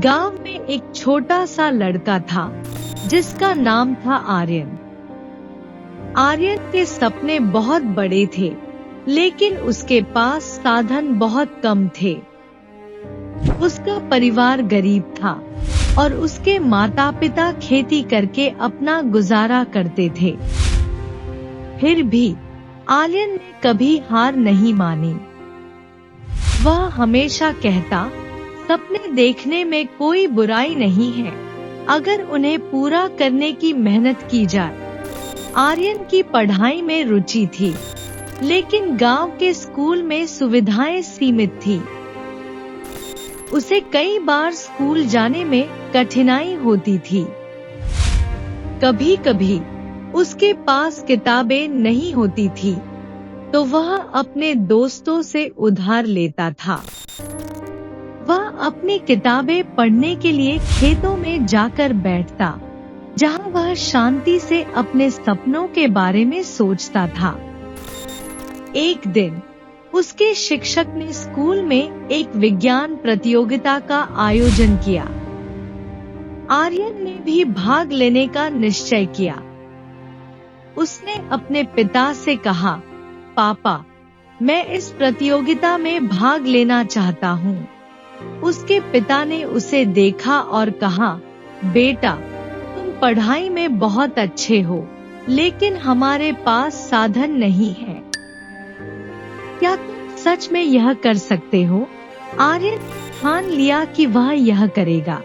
गांव में एक छोटा सा लड़का था जिसका नाम था आर्यन। आर्यन के सपने बहुत बड़े थे, लेकिन उसके पास साधन बहुत कम थे। उसका परिवार गरीब था और उसके माता पिता खेती करके अपना गुजारा करते थे। फिर भी आर्यन ने कभी हार नहीं मानी। वह हमेशा कहता, सपने देखने में कोई बुराई नहीं है, अगर उन्हें पूरा करने की मेहनत की जाए। आर्यन की पढ़ाई में रुचि थी, लेकिन गांव के स्कूल में सुविधाएं सीमित थी। उसे कई बार स्कूल जाने में कठिनाई होती थी। कभी कभी उसके पास किताबें नहीं होती थी, तो वह अपने दोस्तों से उधार लेता था। वह अपनी किताबें पढ़ने के लिए खेतों में जाकर बैठता, जहां वह शांति से अपने सपनों के बारे में सोचता था। एक दिन उसके शिक्षक ने स्कूल में एक विज्ञान प्रतियोगिता का आयोजन किया। आर्यन ने भी भाग लेने का निश्चय किया। उसने अपने पिता से कहा, पापा, मैं इस प्रतियोगिता में भाग लेना चाहता हूँ। उसके पिता ने उसे देखा और कहा, बेटा, तुम पढ़ाई में बहुत अच्छे हो, लेकिन हमारे पास साधन नहीं है। क्या तुम सच में यह कर सकते हो? आर्यन ठान लिया कि वह यह करेगा।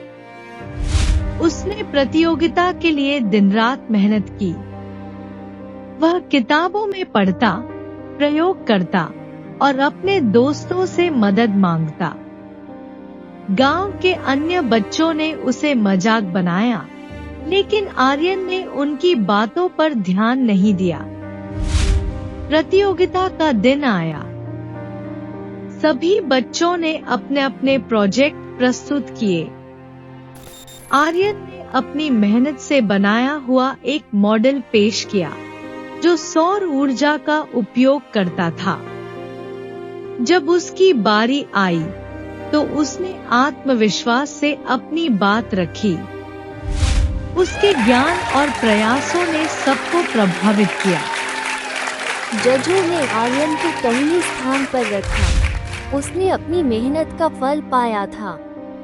उसने प्रतियोगिता के लिए दिन रात मेहनत की। वह किताबों में पढ़ता, प्रयोग करता और अपने दोस्तों से मदद मांगता। गांव के अन्य बच्चों ने उसे मजाक बनाया, लेकिन आर्यन ने उनकी बातों पर ध्यान नहीं दिया। प्रतियोगिता का दिन आया। सभी बच्चों ने अपने अपने प्रोजेक्ट प्रस्तुत किए। आर्यन ने अपनी मेहनत से बनाया हुआ एक मॉडल पेश किया, जो सौर ऊर्जा का उपयोग करता था। जब उसकी बारी आई, तो उसने आत्मविश्वास से अपनी बात रखी। उसके ज्ञान और प्रयासों ने सबको प्रभावित किया। जजों ने आर्यन को पहले स्थान पर रखा। उसने अपनी मेहनत का फल पाया था।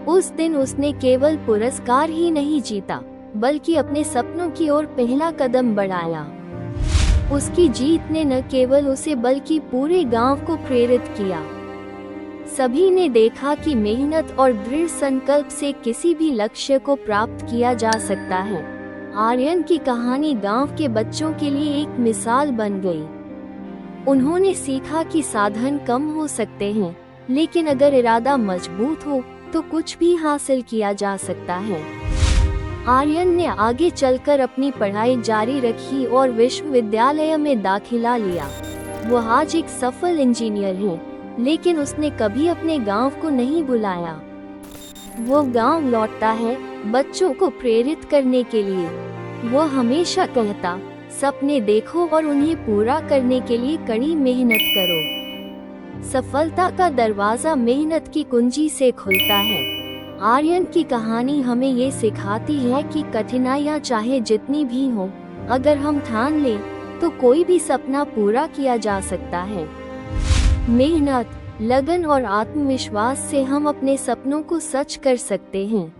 उस दिन उसने केवल पुरस्कार ही नहीं जीता, बल्कि अपने सपनों की ओर पहला कदम बढ़ाया। उसकी जीत ने न केवल उसे बल्कि पूरे गांव को प्रेरित किया। सभी ने देखा कि मेहनत और दृढ़ संकल्प से किसी भी लक्ष्य को प्राप्त किया जा सकता है। आर्यन की कहानी गांव के बच्चों के लिए एक मिसाल बन गई। उन्होंने सीखा कि साधन कम हो सकते हैं, लेकिन अगर इरादा मजबूत हो तो कुछ भी हासिल किया जा सकता है। आर्यन ने आगे चलकर अपनी पढ़ाई जारी रखी और विश्वविद्यालय में दाखिला लिया। वह आज एक सफल इंजीनियर है, लेकिन उसने कभी अपने गांव को नहीं भुलाया। वो गांव लौटता है बच्चों को प्रेरित करने के लिए। वो हमेशा कहता, सपने देखो और उन्हें पूरा करने के लिए कड़ी मेहनत करो। सफलता का दरवाजा मेहनत की कुंजी से खुलता है। आर्यन की कहानी हमें ये सिखाती है कि कठिनाइयाँ चाहे जितनी भी हो, अगर हम ठान लें तो कोई भी सपना पूरा किया जा सकता है। मेहनत, लगन और आत्मविश्वास से हम अपने सपनों को सच कर सकते हैं।